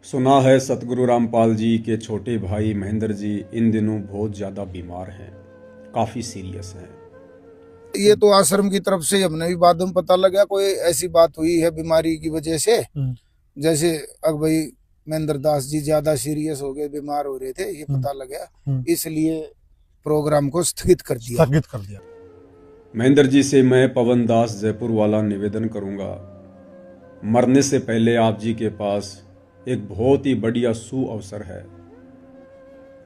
सुना है सतगुरु रामपाल जी के छोटे भाई महेंद्र जी इन दिनों बहुत ज़्यादा बीमार हैं, काफ़ी सीरियस हैं। ये तो आश्रम की तरफ से हमने भी बाद में पता लगा कोई ऐसी बात हुई है बीमारी की वजह से। जैसे अब भाई महेंद्र दास जी ज्यादा सीरियस हो गए, बीमार हो रहे थे, ये पता लगा, इसलिए प्रोग्राम को स्थगित कर दिया। महेंद्र जी से मैं पवन दास जयपुर वाला निवेदन करूंगा, मरने से पहले आप जी के पास एक बहुत ही बढ़िया सुअवसर है।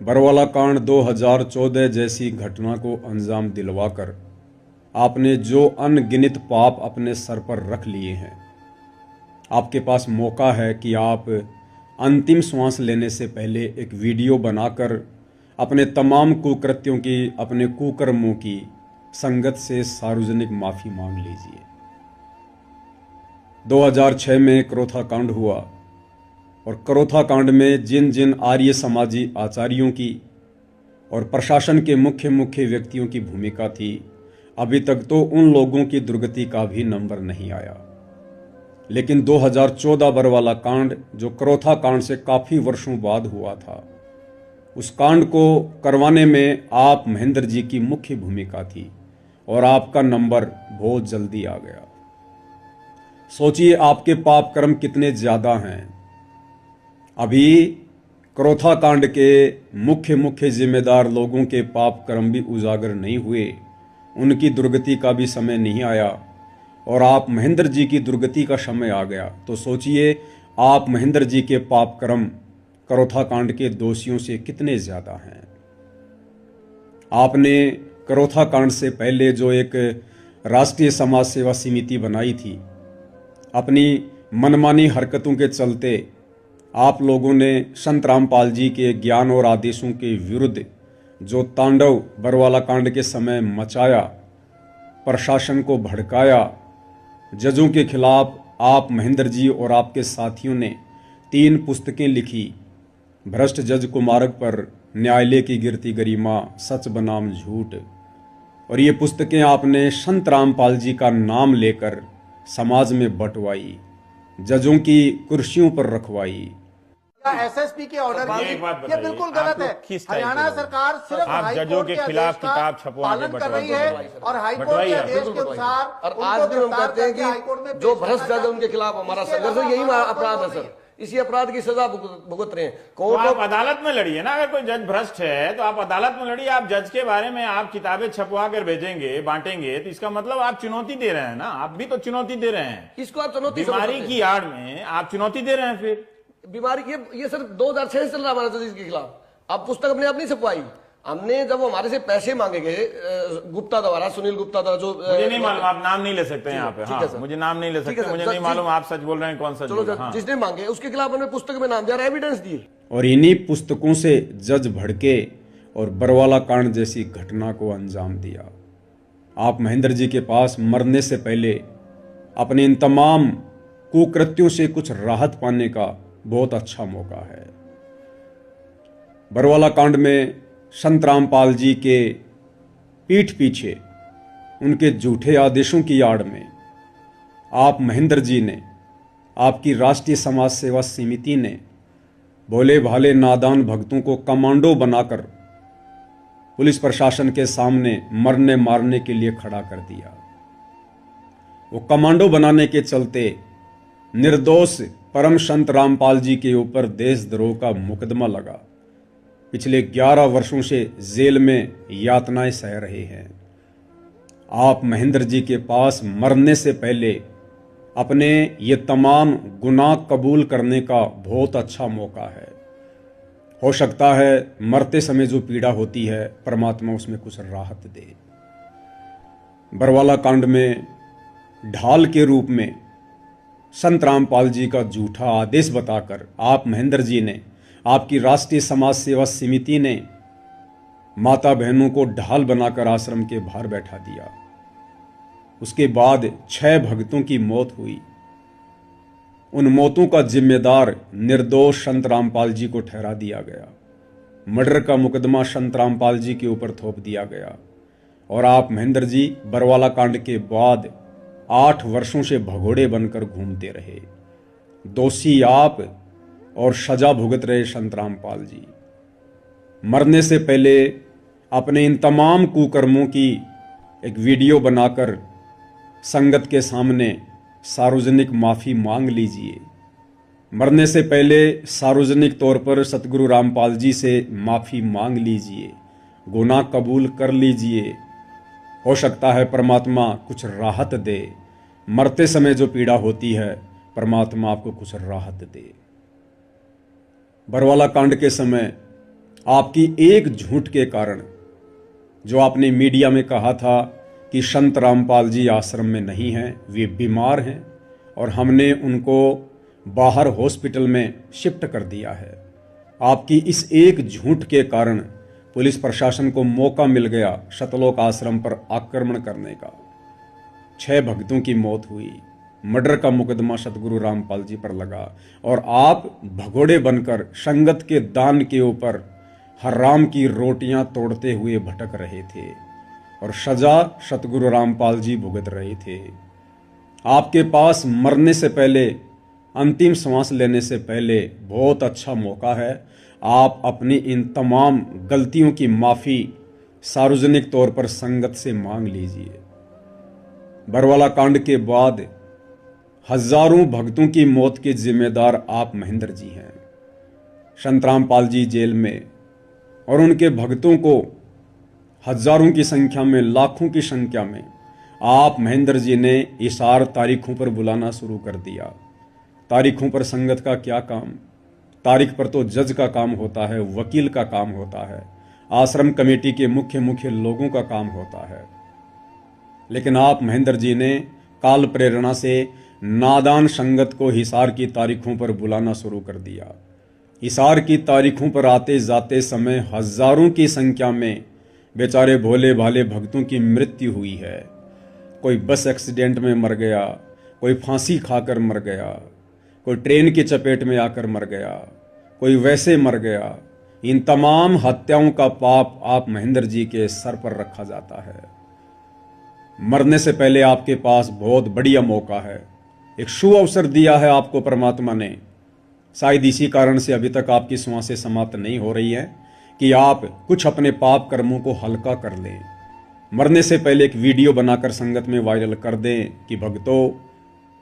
बरवाला कांड 2014 जैसी घटना को अंजाम दिलवाकर आपने जो अनगिनत पाप अपने सर पर रख लिए हैं, आपके पास मौका है कि आप अंतिम श्वास लेने से पहले एक वीडियो बनाकर अपने तमाम कुकृत्यों की, अपने कुकर्मों की संगत से सार्वजनिक माफी मांग लीजिए। 2006 में करोथा कांड हुआ और करोथा कांड में जिन जिन आर्य समाजी आचार्यों की और प्रशासन के मुख्य मुख्य व्यक्तियों की भूमिका थी, अभी तक तो उन लोगों की दुर्गति का भी नंबर नहीं आया। लेकिन 2014 बरवाला कांड, जो करोथा कांड से काफी वर्षों बाद हुआ था, उस कांड को करवाने में आप महेंद्र जी की मुख्य भूमिका थी और आपका नंबर बहुत जल्दी आ गया। सोचिए आपके पाप कर्म कितने ज्यादा हैं। अभी करोथा कांड के मुख्य मुख्य जिम्मेदार लोगों के पाप कर्म भी उजागर नहीं हुए, उनकी दुर्गति का भी समय नहीं आया और आप महेंद्र जी की दुर्गति का समय आ गया। तो सोचिए आप महेंद्र जी के पाप कर्म करोथा कांड के दोषियों से कितने ज्यादा हैं। आपने करोथा कांड से पहले जो एक राष्ट्रीय समाज सेवा समिति बनाई थी, अपनी मनमानी हरकतों के चलते आप लोगों ने संत रामपाल जी के ज्ञान और आदेशों के विरुद्ध जो तांडव बरवाला कांड के समय मचाया, प्रशासन को भड़काया, जजों के खिलाफ आप महेंद्र जी और आपके साथियों ने 3 पुस्तकें लिखी। भ्रष्ट जज को मार्ग पर, न्यायालय की गिरती गरिमा, सच बनाम झूठ। और ये पुस्तकें आपने संत रामपाल जी का नाम लेकर समाज में बंटवाई, जजों की कुर्सियों पर रखवाई। एसएसपी के ऑर्डर की ये बिल्कुल गलत है। हरियाणा सरकार सिर्फ आप जजों के खिलाफ किताब छपवा पालन कर रही है और हाईकोर्ट के आदेश के अनुसार और आज भी हम कहते हैं कि जो भ्रष्ट जज उनके खिलाफ हमारा संघर्ष है, यही अपराध है सर। इसी अपराध की सजा भुगत रहे हैं। कोर्ट आप अदालत में लड़िए ना। अगर कोई जज भ्रष्ट है तो आप अदालत में लड़िए। आप जज के बारे में आप किताबें छपवा कर भेजेंगे, बांटेंगे, तो इसका मतलब आप चुनौती दे रहे हैं ना। आप भी तो चुनौती दे रहे हैं। इसको आप चुनौती, बीमारी की आड़ में आप चुनौती दे रहे हैं। फिर बीमारी ये सर 2006 से चल रहा हमारा जज के खिलाफ। आप पुस्तक अपने आप नहीं छपवाई। हमने जब हमारे से पैसे मांगे गए गुप्ता द्वारा, सुनील गुप्ता द्वारा, जो मुझे नहीं मालूम, आप नाम नहीं ले सकते यहाँ पे। हाँ, मुझे नाम नहीं ले सकते, मुझे नहीं मालूम आप सच बोल रहे हैं कौन सा। चलो जिसने मांगे उसके खिलाफ हमने पुस्तक में नाम दिया, एविडेंस दिए। और इन्हीं पुस्तकों से जज भड़के और बरवाला कांड जैसी घटना को अंजाम दिया। आप महेंद्र जी के पास मरने से पहले अपने इन तमाम कुकृत्यों से कुछ राहत पाने का बहुत अच्छा मौका है। बरवाला कांड में संत रामपाल जी के पीठ पीछे, उनके झूठे आदेशों की आड़ में आप महेंद्र जी ने, आपकी राष्ट्रीय समाज सेवा समिति ने भोले भाले नादान भक्तों को कमांडो बनाकर पुलिस प्रशासन के सामने मरने मारने के लिए खड़ा कर दिया। वो कमांडो बनाने के चलते निर्दोष परम संत रामपाल जी के ऊपर देशद्रोह का मुकदमा लगा। पिछले 11 वर्षों से जेल में यातनाएं सह रहे हैं। आप महेंद्र जी के पास मरने से पहले अपने ये तमाम गुनाह कबूल करने का बहुत अच्छा मौका है। हो सकता है मरते समय जो पीड़ा होती है, परमात्मा उसमें कुछ राहत दे। बरवाला कांड में ढाल के रूप में संत रामपाल जी का झूठा आदेश बताकर आप महेंद्र जी ने, आपकी राष्ट्रीय समाज सेवा समिति ने माता बहनों को ढाल बनाकर आश्रम के बाहर बैठा दिया। उसके बाद 6 भक्तों की मौत हुई। उन मौतों का जिम्मेदार निर्दोष संत रामपाल जी को ठहरा दिया गया। मर्डर का मुकदमा संत रामपाल जी के ऊपर थोप दिया गया और आप महेंद्र जी बरवाला कांड के बाद 8 वर्षों से भगोड़े बनकर घूमते रहे। दोषी आप और सजा भुगत रहे संत रामपाल जी। मरने से पहले अपने इन तमाम कुकर्मों की एक वीडियो बनाकर संगत के सामने सार्वजनिक माफ़ी मांग लीजिए। मरने से पहले सार्वजनिक तौर पर सतगुरु रामपाल जी से माफ़ी मांग लीजिए, गुनाह कबूल कर लीजिए। हो सकता है परमात्मा कुछ राहत दे। मरते समय जो पीड़ा होती है परमात्मा आपको कुछ राहत दे। बरवाला कांड के समय आपकी एक झूठ के कारण, जो आपने मीडिया में कहा था कि संत रामपाल जी आश्रम में नहीं हैं, वे बीमार हैं और हमने उनको बाहर हॉस्पिटल में शिफ्ट कर दिया है, आपकी इस एक झूठ के कारण पुलिस प्रशासन को मौका मिल गया सतलोक आश्रम पर आक्रमण करने का। 6 भक्तों की मौत हुई, मर्डर का मुकदमा सतगुरु रामपाल जी पर लगा और आप भगोड़े बनकर संगत के दान के ऊपर हराम की रोटियां तोड़ते हुए भटक रहे थे और सजा सतगुरु रामपाल जी भुगत रहे थे। आपके पास मरने से पहले, अंतिम सांस लेने से पहले बहुत अच्छा मौका है। आप अपनी इन तमाम गलतियों की माफ़ी सार्वजनिक तौर पर संगत से मांग लीजिए। बरवाला कांड के बाद हजारों भक्तों की मौत के जिम्मेदार आप महेंद्र जी हैं। संत रामपाल जी जेल में और उनके भक्तों को हजारों की संख्या में, लाखों की संख्या में आप महेंद्र जी ने इशार तारीखों पर बुलाना शुरू कर दिया। तारीखों पर संगत का क्या काम? तारीख पर तो जज का काम होता है, वकील का काम होता है, आश्रम कमेटी के मुख्य लोगों का काम होता है। लेकिन आप महेंद्र जी ने काल प्रेरणा से नादान संगत को हिसार की तारीखों पर बुलाना शुरू कर दिया। हिसार की तारीखों पर आते जाते समय हजारों की संख्या में बेचारे भोले भाले भक्तों की मृत्यु हुई है। कोई बस एक्सीडेंट में मर गया, कोई फांसी खाकर मर गया, कोई ट्रेन की चपेट में आकर मर गया, कोई वैसे मर गया। इन तमाम हत्याओं का पाप आप महेंद्र जी के सर पर रखा जाता है। मरने से पहले आपके पास बहुत बढ़िया मौका है, एक शुभ अवसर दिया है आपको परमात्मा ने। शायद इसी कारण से अभी तक आपकी सांसें समाप्त नहीं हो रही है कि आप कुछ अपने पाप कर्मों को हल्का कर लें। मरने से पहले एक वीडियो बनाकर संगत में वायरल कर दें कि भक्तों,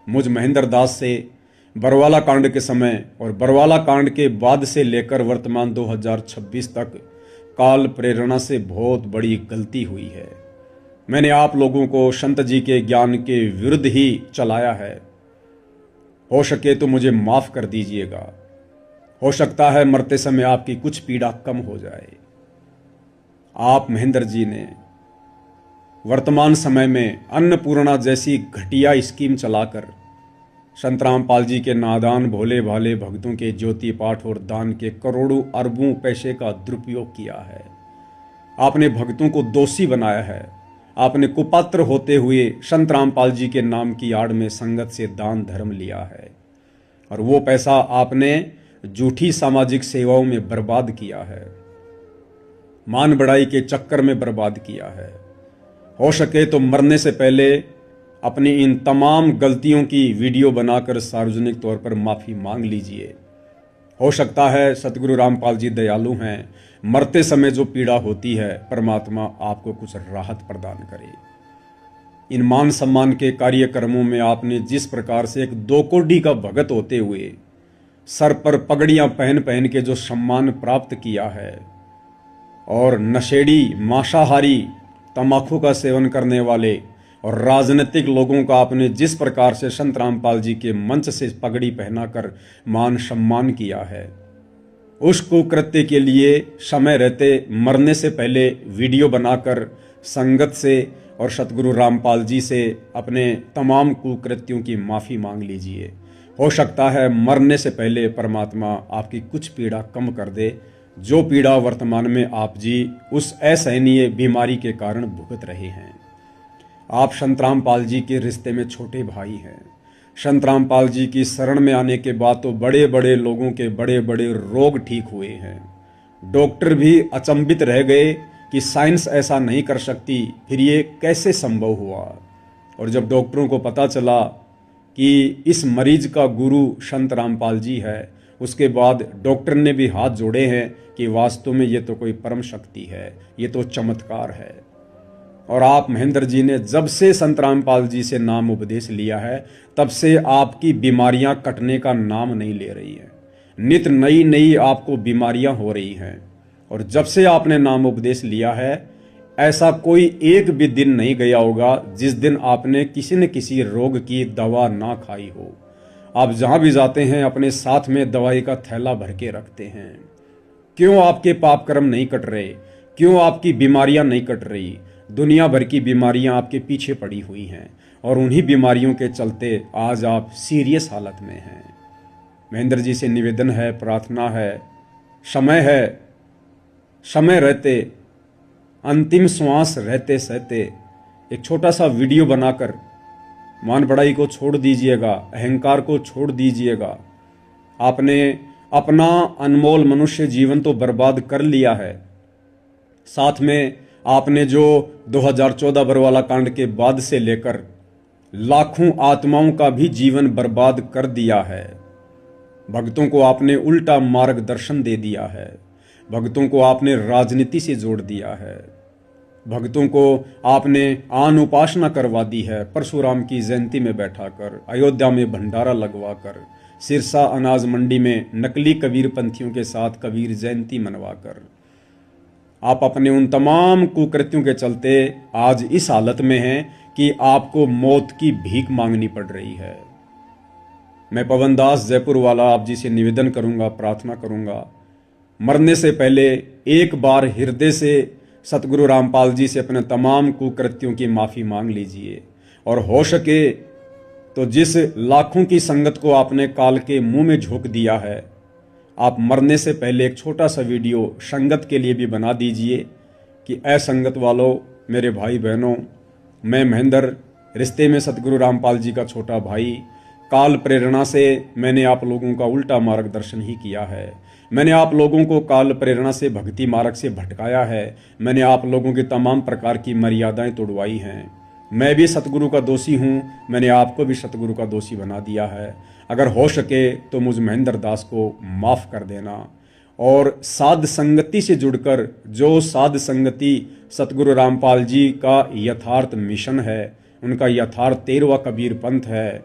मुझ महेंद्र दास से बरवाला कांड के समय और बरवाला कांड के बाद से लेकर वर्तमान 2026 तक काल प्रेरणा से बहुत बड़ी गलती हुई है। मैंने आप लोगों को संत जी के ज्ञान के विरुद्ध ही चलाया है। हो सके तो मुझे माफ कर दीजिएगा। हो सकता है मरते समय आपकी कुछ पीड़ा कम हो जाए। आप महेंद्र जी ने वर्तमान समय में अन्नपूर्णा जैसी घटिया स्कीम चलाकर संत रामपाल जी के नादान भोले भाले भक्तों के ज्योति पाठ और दान के करोड़ों अरबों पैसे का दुरुपयोग किया है। आपने भक्तों को दोषी बनाया है। आपने कुपात्र होते हुए संत रामपाल जी के नाम की आड़ में संगत से दान धर्म लिया है और वो पैसा आपने झूठी सामाजिक सेवाओं में बर्बाद किया है, मान बढ़ाई के चक्कर में बर्बाद किया है। हो सके तो मरने से पहले अपनी इन तमाम गलतियों की वीडियो बनाकर सार्वजनिक तौर पर माफ़ी मांग लीजिए। हो सकता है सतगुरु रामपाल जी दयालु हैं, मरते समय जो पीड़ा होती है परमात्मा आपको कुछ राहत प्रदान करे। इन मान सम्मान के कार्यक्रमों में आपने जिस प्रकार से एक 2 कोड़ी का भगत होते हुए सर पर पगड़ियां पहन पहन के जो सम्मान प्राप्त किया है और नशेड़ी, मांसाहारी, तंबाकू का सेवन करने वाले और राजनीतिक लोगों का आपने जिस प्रकार से संत रामपाल जी के मंच से पगड़ी पहनाकर मान सम्मान किया है, उस कुकृत्य के लिए समय रहते मरने से पहले वीडियो बनाकर संगत से और सतगुरु रामपाल जी से अपने तमाम कुकृत्यों की माफ़ी मांग लीजिए। हो सकता है मरने से पहले परमात्मा आपकी कुछ पीड़ा कम कर दे, जो पीड़ा वर्तमान में आप जी उस असहनीय बीमारी के कारण भुगत रहे हैं। आप संत रामपाल जी के रिश्ते में छोटे भाई हैं। संत रामपाल जी की शरण में आने के बाद तो बड़े बड़े लोगों के बड़े बड़े रोग ठीक हुए हैं। डॉक्टर भी अचंभित रह गए कि साइंस ऐसा नहीं कर सकती, फिर ये कैसे संभव हुआ। और जब डॉक्टरों को पता चला कि इस मरीज का गुरु संत रामपाल जी है, उसके बाद डॉक्टर ने भी हाथ जोड़े हैं कि वास्तव में ये तो कोई परम शक्ति है, ये तो चमत्कार है। और आप महेंद्र जी ने जब से संत रामपाल जी से नाम उपदेश लिया है तब से आपकी बीमारियां कटने का नाम नहीं ले रही हैं। नित नई नई आपको बीमारियां हो रही हैं। और जब से आपने नाम उपदेश लिया है ऐसा कोई एक भी दिन नहीं गया होगा जिस दिन आपने किसी न किसी रोग की दवा ना खाई हो। आप जहां भी जाते हैं अपने साथ में दवाई का थैला भर के रखते हैं। क्यों आपके पाप कर्म नहीं कट रहे? क्यों आपकी बीमारियां नहीं कट रही? दुनिया भर की बीमारियां आपके पीछे पड़ी हुई हैं और उन्हीं बीमारियों के चलते आज आप सीरियस हालत में हैं। महेंद्र जी से निवेदन है, प्रार्थना है, समय रहते, अंतिम श्वास रहते सहते एक छोटा सा वीडियो बनाकर मान बढ़ाई को छोड़ दीजिएगा, अहंकार को छोड़ दीजिएगा। आपने अपना अनमोल मनुष्य जीवन तो बर्बाद कर लिया है, साथ में आपने जो 2014 बरवाला कांड के बाद से लेकर लाखों आत्माओं का भी जीवन बर्बाद कर दिया है। भक्तों को आपने उल्टा मार्गदर्शन दे दिया है। भक्तों को आपने राजनीति से जोड़ दिया है। भक्तों को आपने आन उपासना करवा दी है। परशुराम की जयंती में बैठाकर, अयोध्या में भंडारा लगवाकर, सिरसा अनाज मंडी में नकली कबीर पंथियों के साथ कबीर जयंती मनवाकर आप अपने उन तमाम कुकृत्यों के चलते आज इस हालत में हैं कि आपको मौत की भीख मांगनी पड़ रही है। मैं पवन दास जयपुर वाला आप जी से निवेदन करूंगा, प्रार्थना करूंगा, मरने से पहले एक बार हृदय से सतगुरु रामपाल जी से अपने तमाम कुकृत्यों की माफ़ी मांग लीजिए। और हो सके तो जिस लाखों की संगत को आपने काल के मुंह में झोंक दिया है, आप मरने से पहले एक छोटा सा वीडियो संगत के लिए भी बना दीजिए कि ऐ संगत वालों, मेरे भाई बहनों, मैं महेंद्र, रिश्ते में सतगुरु रामपाल जी का छोटा भाई, काल प्रेरणा से मैंने आप लोगों का उल्टा मार्गदर्शन ही किया है। मैंने आप लोगों को काल प्रेरणा से भक्ति मार्ग से भटकाया है। मैंने आप लोगों की तमाम प्रकार की मर्यादाएं तोड़वाई हैं। मैं भी सतगुरु का दोषी हूं, मैंने आपको भी सतगुरु का दोषी बना दिया है। अगर हो सके तो मुझ महेंद्र दास को माफ़ कर देना। और साध संगति से जुड़कर, जो साध संगति सतगुरु रामपाल जी का यथार्थ मिशन है, उनका यथार्थ 13वां कबीर पंथ है,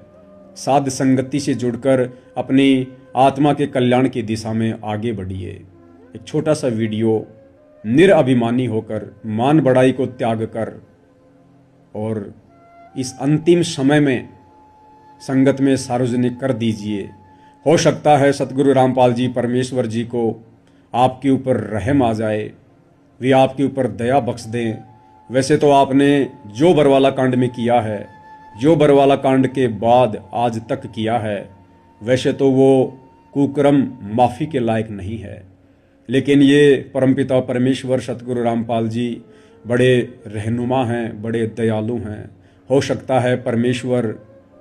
साध संगति से जुड़कर अपनी आत्मा के कल्याण की दिशा में आगे बढ़िए। एक छोटा सा वीडियो निरअभिमानी होकर, मान बढ़ाई को त्याग कर और इस अंतिम समय में संगत में सार्वजनिक कर दीजिए। हो सकता है सतगुरु रामपाल जी परमेश्वर जी को आपके ऊपर रहम आ जाए, वे आपके ऊपर दया बख्श दें। वैसे तो आपने जो बरवाला कांड में किया है, जो बरवाला कांड के बाद आज तक किया है, वैसे तो वो कुकर्म माफ़ी के लायक नहीं है। लेकिन ये परमपिता परमेश्वर सतगुरु रामपाल जी बड़े रहनुमा हैं, बड़े दयालु हैं। हो सकता है परमेश्वर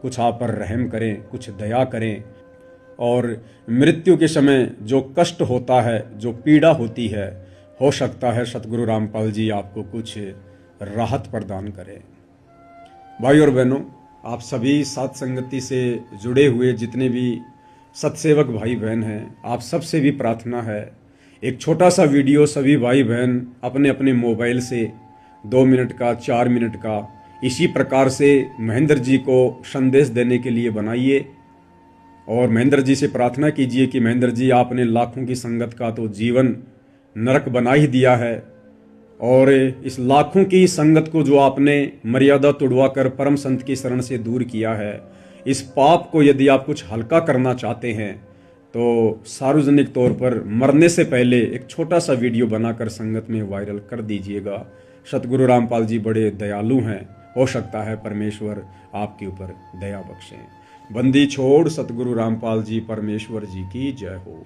कुछ आप पर रहम करें, कुछ दया करें और मृत्यु के समय जो कष्ट होता है, जो पीड़ा होती है, हो सकता है सतगुरु रामपाल जी आपको कुछ राहत प्रदान करें। भाई और बहनों, आप सभी साथ संगति से जुड़े हुए जितने भी सत्सेवक भाई बहन हैं, आप सबसे भी प्रार्थना है, एक छोटा सा वीडियो सभी भाई बहन अपने अपने मोबाइल से 2 मिनट का, 4 मिनट का इसी प्रकार से महेंद्र जी को संदेश देने के लिए बनाइए और महेंद्र जी से प्रार्थना कीजिए कि महेंद्र जी, आपने लाखों की संगत का तो जीवन नरक बना ही दिया है और इस लाखों की संगत को जो आपने मर्यादा तोड़वा कर परम संत की शरण से दूर किया है, इस पाप को यदि आप कुछ हल्का करना चाहते हैं तो सार्वजनिक तौर पर मरने से पहले एक छोटा सा वीडियो बनाकर संगत में वायरल कर दीजिएगा। सतगुरु रामपाल जी बड़े दयालु हैं, हो सकता है परमेश्वर आपके ऊपर दया बख्शें। बंदी छोड़ सतगुरु रामपाल जी परमेश्वर जी की जय हो।